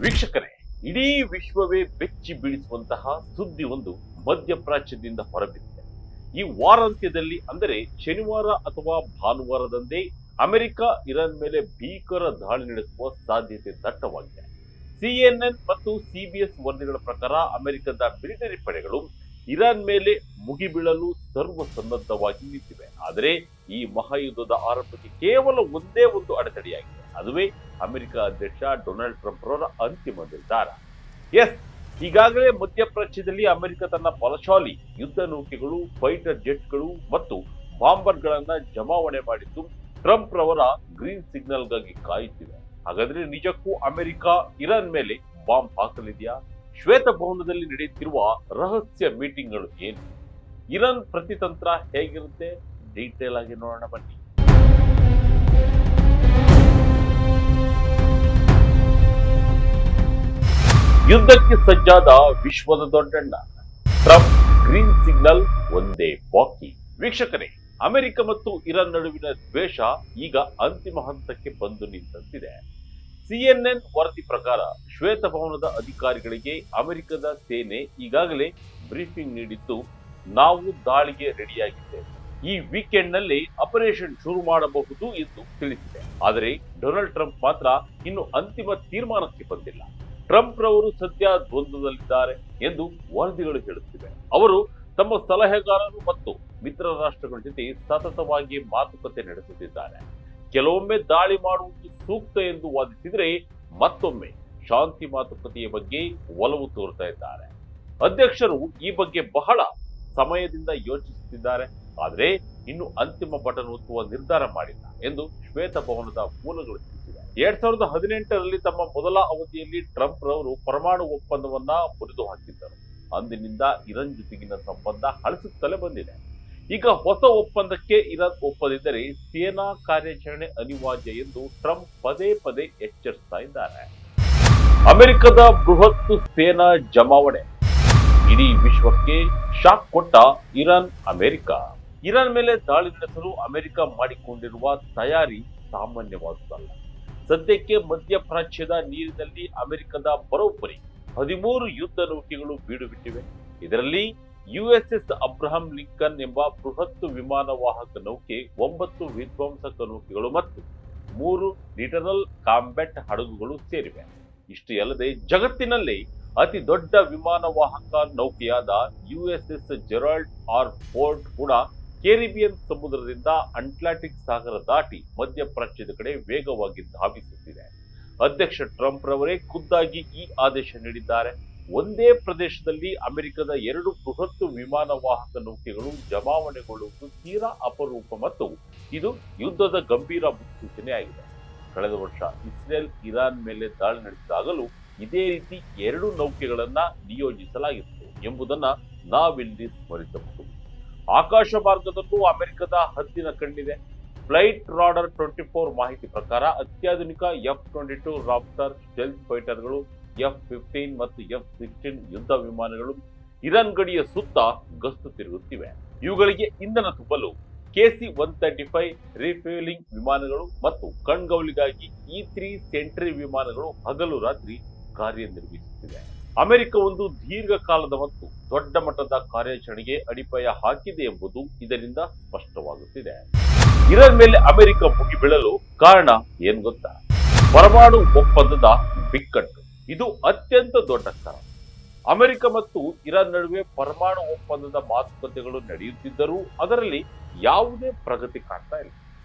ವೀಕ್ಷಕರೇ, ಇಡೀ ವಿಶ್ವವೇ ಬೆಚ್ಚಿ ಬೀಳಿಸುವಂತಹ ಸುದ್ದಿ ಒಂದು ಮಧ್ಯಪ್ರಾಚ್ಯದಿಂದ ಹೊರಬಿದ್ದಿದೆ. ಈ ವಾರಾಂತ್ಯದಲ್ಲಿ ಅಂದರೆ ಶನಿವಾರ ಅಥವಾ ಭಾನುವಾರದಂದೇ ಅಮೆರಿಕ ಇರಾನ್ ಮೇಲೆ ಭೀಕರ ದಾಳಿ ನಡೆಸುವ ಸಾಧ್ಯತೆ ದಟ್ಟವಾಗಿದೆ. ಸಿಎನ್ಎನ್ ಮತ್ತು ಸಿಬಿಎಸ್ ವರದಿಗಳ ಪ್ರಕಾರ ಅಮೆರಿಕದ ಮಿಲಿಟರಿ ಪಡೆಗಳು ಇರಾನ್ ಮೇಲೆ ಮುಗಿಬೀಳಲು ಸರ್ವಸನ್ನದ್ಧವಾಗಿ ನಿಂತಿವೆ. ಆದರೆ ಈ ಮಹಾಯುದ್ಧದ ಆರಂಭಕ್ಕೆ ಕೇವಲ ಒಂದೇ ಒಂದು ಅಡೆತಡೆಯಾಗಿದೆ. ಅದುವೇ ಅಮೆರಿಕ ಅಧ್ಯಕ್ಷ ಡೊನಾಲ್ಡ್ ಟ್ರಂಪ್ ರವರ ಅಂತಿಮ ನಿರ್ಧಾರ. ಎಸ್, ಈಗಾಗಲೇ ಮಧ್ಯಪ್ರಾಚ್ಯದಲ್ಲಿ ಅಮೆರಿಕ ತನ್ನ ಬಲಶಾಲಿ ಯುದ್ಧ ನೌಕೆಗಳು, ಫೈಟರ್ ಜೆಟ್ಗಳು ಮತ್ತು ಬಾಂಬರ್ಗಳನ್ನ ಜಮಾವಣೆ ಮಾಡಿದ್ದು ಟ್ರಂಪ್ ರವರ ಗ್ರೀನ್ ಸಿಗ್ನಲ್ಗಾಗಿ ಕಾಯುತ್ತಿದೆ. ಹಾಗಾದ್ರೆ ನಿಜಕ್ಕೂ ಅಮೆರಿಕ ಇರಾನ್ ಮೇಲೆ ಬಾಂಬ್ ಹಾಕಲಿದೆಯಾ? ಶ್ವೇತಭವನದಲ್ಲಿ ನಡೆಯುತ್ತಿರುವ ರಹಸ್ಯ ಮೀಟಿಂಗ್ಗಳು ಏನು? ಇರಾನ್ ಪ್ರತಿತಂತ್ರ ಹೇಗಿರುತ್ತೆ? ಡೀಟೇಲ್ ಆಗಿ ನೋಡೋಣ ಬನ್ನಿ. ಯುದ್ಧಕ್ಕೆ ಸಜ್ಜಾದ ವಿಶ್ವದ ದೊಡ್ಡಣ್ಣ ಟ್ರಂಪ್ ಗ್ರೀನ್ ಸಿಗ್ನಲ್ ಒಂದೇ ಬಾಕಿ. ವೀಕ್ಷಕರೇ, ಅಮೆರಿಕ ಮತ್ತು ಇರಾನ್ ನಡುವಿನ ದ್ವೇಷ ಈಗ ಅಂತಿಮ ಹಂತಕ್ಕೆ ಬಂದು ನಿಂತಿದೆ. ಸಿಎನ್ಎನ್ ವರದಿ ಪ್ರಕಾರ ಶ್ವೇತಭವನದ ಅಧಿಕಾರಿಗಳಿಗೆ ಅಮೆರಿಕದ ಸೇನೆ ಈಗಾಗಲೇ ಬ್ರೀಫಿಂಗ್ ನೀಡಿದ್ದು, ನಾವು ದಾಳಿಗೆ ರೆಡಿಯಾಗಿದ್ದೇವೆ, ಈ ವೀಕೆಂಡ್ ನಲ್ಲಿ ಆಪರೇಷನ್ ಶುರು ಮಾಡಬಹುದು ಎಂದು ತಿಳಿಸಿದೆ. ಆದರೆ ಡೊನಾಲ್ಡ್ ಟ್ರಂಪ್ ಮಾತ್ರ ಇನ್ನು ಅಂತಿಮ ತೀರ್ಮಾನಕ್ಕೆ ಬಂದಿಲ್ಲ. ಟ್ರಂಪ್ ರವರು ಸದ್ಯ ದ್ವಂದ್ವದಲ್ಲಿದ್ದಾರೆ ಎಂದು ವರದಿಗಳು ಹೇಳುತ್ತಿವೆ. ಅವರು ತಮ್ಮ ಸಲಹೆಗಾರರು ಮತ್ತು ಮಿತ್ರ ರಾಷ್ಟ್ರಗಳ ಜೊತೆ ಸತತವಾಗಿ ಮಾತುಕತೆ ನಡೆಸುತ್ತಿದ್ದಾರೆ. ಕೆಲವೊಮ್ಮೆ ದಾಳಿ ಮಾಡುವುದು ಸೂಕ್ತ ಎಂದು ವಾದಿಸಿದರೆ, ಮತ್ತೊಮ್ಮೆ ಶಾಂತಿ ಮಾತುಕತೆಯ ಬಗ್ಗೆ ಒಲವು ತೋರ್ತಾ ಇದ್ದಾರೆ. ಅಧ್ಯಕ್ಷರು ಈ ಬಗ್ಗೆ ಬಹಳ ಸಮಯದಿಂದ ಯೋಚಿಸುತ್ತಿದ್ದಾರೆ, ಆದರೆ ಇನ್ನು ಅಂತಿಮ ಬಟನ್ ಒತ್ತುವ ನಿರ್ಧಾರ ಮಾಡಿಲ್ಲ ಎಂದು ಶ್ವೇತಭವನದ ಮೂಲಗಳು ತಿಳಿಸಿವೆ. 2018ರಲ್ಲಿ ತಮ್ಮ ಮೊದಲ ಅವಧಿಯಲ್ಲಿ ಟ್ರಂಪ್ ರವರು ಪರಮಾಣು ಒಪ್ಪಂದವನ್ನ ಮುರಿದು ಹಾಕಿದ್ದರು. ಅಂದಿನಿಂದ ಇರಾನ್ ಜೊತೆಗಿನ ಸಂಬಂಧ ಹಳಸುತ್ತಲೇ ಬಂದಿದೆ. ಈಗ ಹೊಸ ಒಪ್ಪಂದಕ್ಕೆ ಇರಾನ್ ಒಪ್ಪದಿದ್ದರೆ ಸೇನಾ ಕಾರ್ಯಾಚರಣೆ ಅನಿವಾರ್ಯ ಎಂದು ಟ್ರಂಪ್ ಪದೇ ಪದೇ ಎಚ್ಚರಿಸ್ತಾ ಇದ್ದಾರೆ. ಅಮೆರಿಕದ ಬೃಹತ್ ಸೇನಾ ಜಮಾವಣೆ ಇಡೀ ವಿಶ್ವಕ್ಕೆ ಶಾಕ್ ಕೊಟ್ಟ ಅಮೆರಿಕ. ಇರಾನ್ ಮೇಲೆ ದಾಳಿ ನಡೆಸಲು ಅಮೆರಿಕ ಮಾಡಿಕೊಂಡಿರುವ ತಯಾರಿ ಸಾಮಾನ್ಯವಾದುದಲ್ಲ. ಸದ್ಯಕ್ಕೆ ಮಧ್ಯಪ್ರಾಚ್ಯದ ನೀರಿನಲ್ಲಿ ಅಮೆರಿಕದ ಬರೋಬ್ಬರಿ 13 ಯುದ್ಧ ನೌಕೆಗಳು ಬೀಡು ಬಿಟ್ಟಿವೆ. ಇದರಲ್ಲಿ ಯುಎಸ್ಎಸ್ ಅಬ್ರಹಂ ಲಿಂಕನ್ ಎಂಬ ಬೃಹತ್ ವಿಮಾನ ವಾಹಕ ನೌಕೆ, 9 ವಿಧ್ವಂಸಕ ನೌಕೆಗಳು ಮತ್ತು 3 ಲಿಟರಲ್ ಕಾಂಬ್ಯಾಟ್ ಹಡಗುಗಳು ಸೇರಿವೆ. ಇಷ್ಟೇ ಅಲ್ಲದೆ ಜಗತ್ತಿನಲ್ಲೇ ಅತಿ ದೊಡ್ಡ ವಿಮಾನ ವಾಹಕ ನೌಕೆಯಾದ ಯುಎಸ್ಎಸ್ ಜೆರಾಲ್ಡ್ ಆರ್ ಫೋರ್ಡ್ ಕೂಡ ಕೆರಿಬಿಯನ್ ಸಮುದ್ರದಿಂದ ಅಟ್ಲಾಂಟಿಕ್ ಸಾಗರ ದಾಟಿ ಮಧ್ಯಪ್ರಾಚ್ಯದ ಕಡೆ ವೇಗವಾಗಿ ಧಾವಿಸುತ್ತಿದೆ. ಅಧ್ಯಕ್ಷ ಟ್ರಂಪ್ ರವರೇ ಖುದ್ದಾಗಿ ಈ ಆದೇಶ ನೀಡಿದ್ದಾರೆ. ಒಂದೇ ಪ್ರದೇಶದಲ್ಲಿ ಅಮೆರಿಕದ 2 ಬೃಹತ್ ವಿಮಾನ ವಾಹಕ ನೌಕೆಗಳು ಜಮಾವಣೆಗೊಳ್ಳುವುದು ತೀರಾ ಅಪರೂಪ ಮತ್ತು ಇದು ಯುದ್ಧದ ಗಂಭೀರ ಮುನ್ಸೂಚನೆಯಾಗಿದೆ. ಕಳೆದ ವರ್ಷ ಇಸ್ರೇಲ್ ಇರಾನ್ ಮೇಲೆ ದಾಳಿ ನಡೆಸಿದಾಗಲೂ ಇದೇ ರೀತಿ 2 ನೌಕೆಗಳನ್ನ ನಿಯೋಜಿಸಲಾಗಿತ್ತು ಎಂಬುದನ್ನ ನಾವಿಲ್ಲಿ ಸ್ಮರಿಸಬಹುದು. ಆಕಾಶ ಮಾರ್ಗದಲ್ಲೂ ಅಮೆರಿಕದ ಹದ್ದಿನ ಕಣ್ಣಿದೆ. ಫ್ಲೈಟ್ ರಾಡರ್ 24 ಮಾಹಿತಿ ಪ್ರಕಾರ ಅತ್ಯಾಧುನಿಕ F-22 ರಾಪ್ಟರ್ ಸ್ಟೆಲ್ತ್ ಫೈಟರ್ಗಳು, F-15 ಮತ್ತು F-16 ಯುದ್ಧ ವಿಮಾನಗಳು ಇರಾನ್ ಗಡಿಯ ಸುತ್ತ ಗಸ್ತು ತಿರುಗುತ್ತಿವೆ. ಇವುಗಳಿಗೆ ಇಂಧನ ತುಂಬಲು KC-135 ರಿಫ್ಯೂಲಿಂಗ್ ವಿಮಾನಗಳು ಮತ್ತು ಕಣ್ಗೌಲಿಗಾಗಿ E-3 ಸೆಂಟ್ರಿ ವಿಮಾನಗಳು ಹಗಲು ರಾತ್ರಿ ಕಾರ್ಯನಿರ್ವಹಿಸುತ್ತಿವೆ. ಅಮೆರಿಕ ಒಂದು ದೀರ್ಘಕಾಲದ ಮತ್ತು ದೊಡ್ಡ ಮಟ್ಟದ ಕಾರ್ಯಾಚರಣೆಗೆ ಅಡಿಪಾಯ ಹಾಕಿದೆ ಎಂಬುದು ಇದರಿಂದ ಸ್ಪಷ್ಟವಾಗುತ್ತಿದೆ. ಇರಾನ್ ಮೇಲೆ ಅಮೆರಿಕ ಮುಗಿಬೀಳಲು ಕಾರಣ ಏನು ಗೊತ್ತಾ? ಪರಮಾಣು ಒಪ್ಪಂದದ ಬಿಕ್ಕಟ್ಟು. ಇದು ಅತ್ಯಂತ ದೊಡ್ಡ ಕಾರಣ. ಅಮೆರಿಕ ಮತ್ತು ಇರಾನ್ ನಡುವೆ ಪರಮಾಣು ಒಪ್ಪಂದದ ಮಾತುಕತೆಗಳು ನಡೆಯುತ್ತಿದ್ದರೂ ಅದರಲ್ಲಿ ಯಾವುದೇ ಪ್ರಗತಿ ಕಾಣ್ತಾ ಇಲ್ಲ.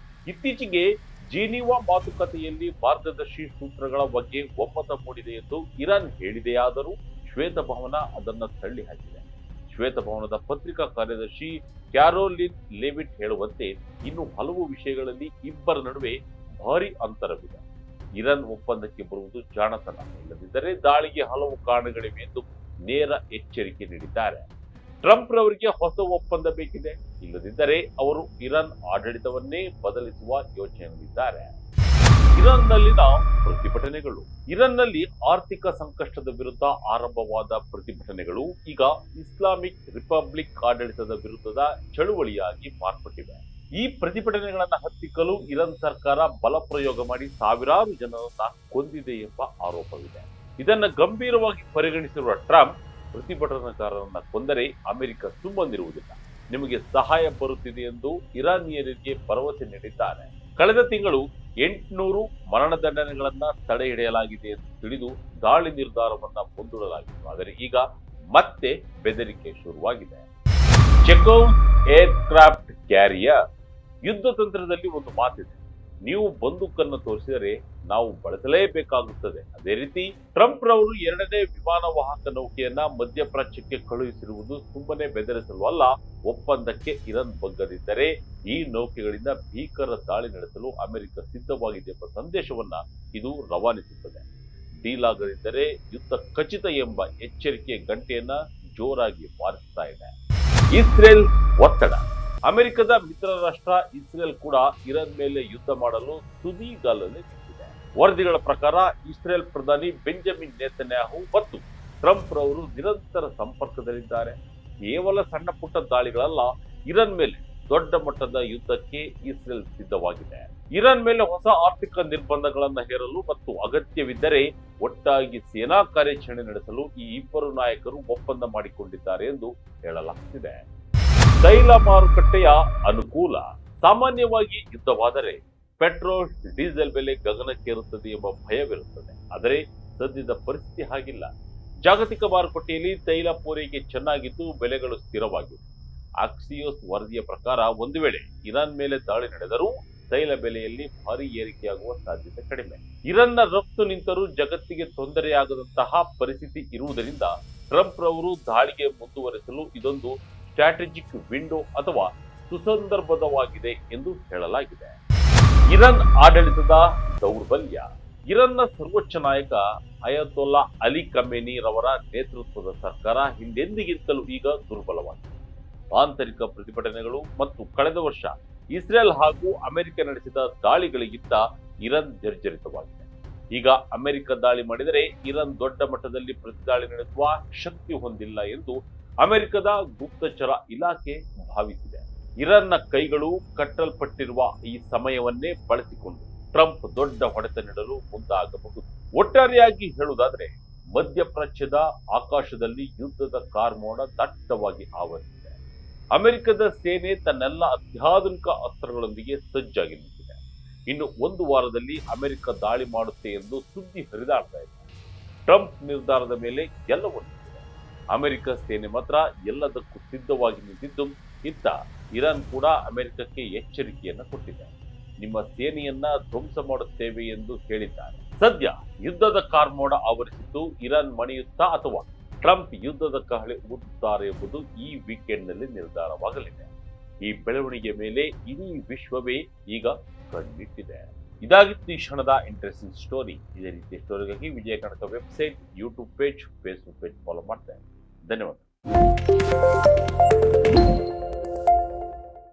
ಇತ್ತೀಚೆಗೆ ಜಿನೀವಾ ಮಾತುಕತೆಯಲ್ಲಿ ಮಾರ್ಗದರ್ಶಿ ಸೂತ್ರಗಳ ಬಗ್ಗೆ ಒಮ್ಮತ ಮೂಡಿದೆ ಎಂದು ಇರಾನ್ ಹೇಳಿದೆಯಾದರೂ ಶ್ವೇತಭವನ ಅದನ್ನ ತಳ್ಳಿ ಹಾಕಿದೆ. ಶ್ವೇತಭವನದ ಪತ್ರಿಕಾ ಕಾರ್ಯದರ್ಶಿ ಕ್ಯಾರೋಲಿನ್ ಲೆವಿಟ್ ಹೇಳುವಂತೆ ಇನ್ನು ಹಲವು ವಿಷಯಗಳಲ್ಲಿ ಇಬ್ಬರ ನಡುವೆ ಭಾರಿ ಅಂತರವಿದೆ. ಇರಾನ್ ಒಪ್ಪಂದಕ್ಕೆ ಬರುವುದು ಜಾಣತನ, ಇಲ್ಲದಿದ್ದರೆ ದಾಳಿಗೆ ಹಲವು ಕಾರಣಗಳಿವೆ ಎಂದು ನೇರ ಎಚ್ಚರಿಕೆ ನೀಡಿದ್ದಾರೆ. ಟ್ರಂಪ್ ರವರಿಗೆ ಹೊಸ ಒಪ್ಪಂದ ಬೇಕಿದೆ, ಇಲ್ಲದಿದ್ದರೆ ಅವರು ಇರಾನ್ ಆಡಳಿತವನ್ನೇ ಬದಲಿಸುವ ಯೋಚನೆಯಲ್ಲಿದ್ದಾರೆ. ಇರಾನ್ನಲ್ಲಿನ ಪ್ರತಿಭಟನೆಗಳು. ಇರಾನ್ನಲ್ಲಿ ಆರ್ಥಿಕ ಸಂಕಷ್ಟದ ವಿರುದ್ಧ ಆರಂಭವಾದ ಪ್ರತಿಭಟನೆಗಳು ಈಗ ಇಸ್ಲಾಮಿಕ್ ರಿಪಬ್ಲಿಕ್ ಆಡಳಿತದ ವಿರುದ್ಧದ ಚಳುವಳಿಯಾಗಿ ಮಾರ್ಪಟ್ಟಿವೆ. ಈ ಪ್ರತಿಭಟನೆಗಳನ್ನು ಹತ್ತಿಕ್ಕಲು ಇರಾನ್ ಸರ್ಕಾರ ಬಲ ಪ್ರಯೋಗ ಮಾಡಿ ಸಾವಿರಾರು ಜನರನ್ನ ಕೊಂದಿದೆ ಎಂಬ ಆರೋಪವಿದೆ. ಇದನ್ನ ಗಂಭೀರವಾಗಿ ಪರಿಗಣಿಸಿರುವ ಟ್ರಂಪ್ ಪ್ರತಿಭಟನಾಕಾರರನ್ನ ಕೊಂದರೆ ಅಮೆರಿಕ ಸುಮ್ಮನಿರುವುದಿಲ್ಲ, ನಿಮಗೆ ಸಹಾಯ ಬರುತ್ತಿದೆ ಎಂದು ಇರಾನಿಯರಿಗೆ ಭರವಸೆ ನೀಡಿದ್ದಾರೆ. ಕಳೆದ ತಿಂಗಳು 800 ಮರಣದಂಡನೆಗಳನ್ನ ತಡೆ ಹಿಡಿಯಲಾಗಿದೆ ಎಂದು ತಿಳಿದು ದಾಳಿ ನಿರ್ಧಾರವನ್ನ ಮುಂದೂಡಲಾಗಿತ್ತು. ಆದರೆ ಈಗ ಮತ್ತೆ ಬೆದರಿಕೆ ಶುರುವಾಗಿದೆ. ಚೆಕೋವ್ ಏರ್ ಕ್ರಾಫ್ಟ್ ಕ್ಯಾರಿಯರ್ ಯುದ್ಧ ತಂತ್ರದಲ್ಲಿ ಒಂದು ಮಾತಿದೆ, ನೀವು ಬಂದೂಕನ್ನು ತೋರಿಸಿದರೆ ನಾವು ಬಳಸಲೇಬೇಕಾಗುತ್ತದೆ. ಅದೇ ರೀತಿ ಟ್ರಂಪ್ ರವರು 2ನೇ ವಿಮಾನ ವಾಹಕ ನೌಕೆಯನ್ನ ಮಧ್ಯಪ್ರಾಚ್ಯಕ್ಕೆ ಕಳುಹಿಸಿರುವುದು ಸುಮ್ಮನೆ ಬೆದರಿಸಲು ಅಲ್ಲ, ಒಪ್ಪಂದಕ್ಕೆ ಇರಾನ್ ಬಗ್ಗದಿದ್ದರೆ ಈ ನೌಕೆಗಳಿಂದ ಭೀಕರ ದಾಳಿ ನಡೆಸಲು ಅಮೆರಿಕ ಸಿದ್ಧವಾಗಿದೆ ಎಂಬ ಸಂದೇಶವನ್ನ ಇದು ರವಾನಿಸುತ್ತದೆ. ಡೀಲ್ ಆಗದಿದ್ದರೆ ಯುದ್ಧ ಖಚಿತ ಎಂಬ ಎಚ್ಚರಿಕೆಯ ಗಂಟೆಯನ್ನ ಜೋರಾಗಿ ಬಾರಿಸ್ತಾ ಇದೆ. ಇಸ್ರೇಲ್ ಒತ್ತಡ. ಅಮೆರಿಕದ ಮಿತ್ರ ರಾಷ್ಟ್ರ ಇಸ್ರೇಲ್ ಕೂಡ ಇರಾನ್ ಮೇಲೆ ಯುದ್ಧ ಮಾಡಲು ತುದಿಗಾಲಲ್ಲಿ ನಿಂತಿದೆ. ವರದಿಗಳ ಪ್ರಕಾರ ಇಸ್ರೇಲ್ ಪ್ರಧಾನಿ ಬೆಂಜಮಿನ್ ನೇತನ್ಯಾಹು ಮತ್ತು ಟ್ರಂಪ್ ರವರು ನಿರಂತರ ಸಂಪರ್ಕದಲ್ಲಿದ್ದಾರೆ. ಕೇವಲ ಸಣ್ಣ ಪುಟ್ಟ ದಾಳಿಗಳಲ್ಲ, ಇರಾನ್ ಮೇಲೆ ದೊಡ್ಡ ಮಟ್ಟದ ಯುದ್ಧಕ್ಕೆ ಇಸ್ರೇಲ್ ಸಿದ್ಧವಾಗಿದೆ. ಇರಾನ್ ಮೇಲೆ ಹೊಸ ಆರ್ಥಿಕ ನಿರ್ಬಂಧಗಳನ್ನು ಹೇರಲು ಮತ್ತು ಅಗತ್ಯವಿದ್ದರೆ ಒಟ್ಟಾಗಿ ಸೇನಾ ಕಾರ್ಯಾಚರಣೆ ನಡೆಸಲು ಈ ಇಬ್ಬರು ನಾಯಕರು ಒಪ್ಪಂದ ಮಾಡಿಕೊಂಡಿದ್ದಾರೆ ಎಂದು ಹೇಳಲಾಗುತ್ತಿದೆ. ತೈಲ ಮಾರುಕಟ್ಟೆಯ ಅನುಕೂಲ. ಸಾಮಾನ್ಯವಾಗಿ ಯುದ್ಧವಾದರೆ ಪೆಟ್ರೋಲ್ ಡೀಸೆಲ್ ಬೆಲೆ ಗಗನಕ್ಕೇರುತ್ತದೆ ಎಂಬ ಭಯವಿರುತ್ತದೆ. ಆದರೆ ಸದ್ಯದ ಪರಿಸ್ಥಿತಿ ಹಾಗಿಲ್ಲ. ಜಾಗತಿಕ ಮಾರುಕಟ್ಟೆಯಲ್ಲಿ ತೈಲ ಪೂರೈಕೆ ಚೆನ್ನಾಗಿದ್ದು ಬೆಲೆಗಳು ಸ್ಥಿರವಾಗಿವೆ. ಆಕ್ಸಿಯೋಸ್ ವರದಿಯ ಪ್ರಕಾರ ಒಂದು ವೇಳೆ ಇರಾನ್ ಮೇಲೆ ದಾಳಿ ನಡೆದರೂ ತೈಲ ಬೆಲೆಯಲ್ಲಿ ಭಾರಿ ಏರಿಕೆಯಾಗುವ ಸಾಧ್ಯತೆ ಕಡಿಮೆ. ಇರಾನ್ನ ರಫ್ತು ನಿಂತರೂ ಜಗತ್ತಿಗೆ ತೊಂದರೆಯಾಗದಂತಹ ಪರಿಸ್ಥಿತಿ ಇರುವುದರಿಂದ ಟ್ರಂಪ್ ರವರು ದಾಳಿಗೆ ಮುಂದುವರೆಸಲು ಇದೊಂದು ಸ್ಟ್ರಾಟಜಿಕ್ ವಿಂಡೋ ಅಥವಾ ಸುಸಂದರ್ಭವಾಗಿದೆ ಎಂದು ಹೇಳಲಾಗಿದೆ. ಇರಾನ್ ಆಡಳಿತದ ದೌರ್ಬಲ್ಯ. ಇರಾನ್ನ ಸರ್ವೋಚ್ಚ ನಾಯಕ ಅಯತೊಲ್ಲಾ ಅಲಿ ಖಮೇನಿ ರವರ ನೇತೃತ್ವದ ಸರ್ಕಾರ ಹಿಂದೆಂದಿಗಿಂತಲೂ ಈಗ ದುರ್ಬಲವಾಗಿದೆ. ಆಂತರಿಕ ಪ್ರತಿಭಟನೆಗಳು ಮತ್ತು ಕಳೆದ ವರ್ಷ ಇಸ್ರೇಲ್ ಹಾಗೂ ಅಮೆರಿಕ ನಡೆಸಿದ ದಾಳಿಗಳಿಗಿಂತ ಇರಾನ್ ಜರ್ಜರಿತವಾಗಿದೆ. ಈಗ ಅಮೆರಿಕ ದಾಳಿ ಮಾಡಿದರೆ ಇರಾನ್ ದೊಡ್ಡ ಮಟ್ಟದಲ್ಲಿ ಪ್ರತಿದಾಳಿ ನಡೆಸುವ ಶಕ್ತಿ ಹೊಂದಿಲ್ಲ ಎಂದು ಅಮೆರಿಕದ ಗುಪ್ತಚರ ಇಲಾಖೆ ಭಾವಿಸಿದೆ. ಇರಾನ್ನ ಕೈಗಳು ಕಟ್ಟಲ್ಪಟ್ಟಿರುವ ಈ ಸಮಯವನ್ನೇ ಬಳಸಿಕೊಂಡು ಟ್ರಂಪ್ ದೊಡ್ಡ ಹೊಡೆತ ನೀಡಲು ಮುಂದಾಗಬಹುದು. ಒಟ್ಟಾರೆಯಾಗಿ ಹೇಳುವುದಾದ್ರೆ ಮಧ್ಯಪ್ರಾಚ್ಯದ ಆಕಾಶದಲ್ಲಿ ಯುದ್ಧದ ಕಾರ್ಮೋಡ ದಟ್ಟವಾಗಿ ಆವರಿಸಿದೆ. ಅಮೆರಿಕದ ಸೇನೆ ತನ್ನೆಲ್ಲ ಅತ್ಯಾಧುನಿಕ ಅಸ್ತ್ರಗಳೊಂದಿಗೆ ಸಜ್ಜಾಗಿ ನಿಂತಿದೆ. ಇನ್ನು ಒಂದು ವಾರದಲ್ಲಿ ಅಮೆರಿಕ ದಾಳಿ ಮಾಡುತ್ತೆ ಎಂದು ಸುದ್ದಿ ಹರಿದಾಡ್ತಾ ಇದೆ. ಟ್ರಂಪ್ ನಿರ್ಧಾರದ ಮೇಲೆ ಎಲ್ಲವೂ ನಿಂತಿದೆ. ಅಮೆರಿಕ ಸೇನೆ ಮಾತ್ರ ಎಲ್ಲದಕ್ಕೂ ಸಿದ್ಧವಾಗಿ ನಿಂತಿದ್ದು, ಇತ್ತ ಇರಾನ್ ಕೂಡ ಅಮೆರಿಕಕ್ಕೆ ಎಚ್ಚರಿಕೆಯನ್ನ ಕೊಟ್ಟಿದೆ. ನಿಮ್ಮ ಸೇನೆಯನ್ನ ಧ್ವಂಸ ಮಾಡುತ್ತೇವೆ ಎಂದು ಹೇಳಿದ್ದಾರೆ. ಸದ್ಯ ಯುದ್ಧದ ಕಾರ್ಮೋಡ ಆವರಿಸಿದ್ದು, ಇರಾನ್ ಮಣಿಯುತ್ತಾ ಅಥವಾ ಟ್ರಂಪ್ ಯುದ್ಧದ ಕಹಳೆ ಊದುತ್ತಾರೆ ಎಂಬುದು ಈ ವೀಕೆಂಡ್ ನಲ್ಲಿ ನಿರ್ಧಾರವಾಗಲಿದೆ. ಈ ಬೆಳವಣಿಗೆ ಮೇಲೆ ಇಡೀ ವಿಶ್ವವೇ ಈಗ ಕಣ್ಣಿಟ್ಟಿದೆ. ಇದಾಗಿತ್ತು ಈ ಕ್ಷಣದ ಇಂಟ್ರೆಸ್ಟಿಂಗ್ ಸ್ಟೋರಿ. ಇದೇ ರೀತಿಯ ಸ್ಟೋರಿಗಾಗಿ ವಿಜಯ ಕನಕ website, YouTube page, Facebook page follow ಮಾಡ್ತಾರೆ. ಧನ್ಯವಾದ.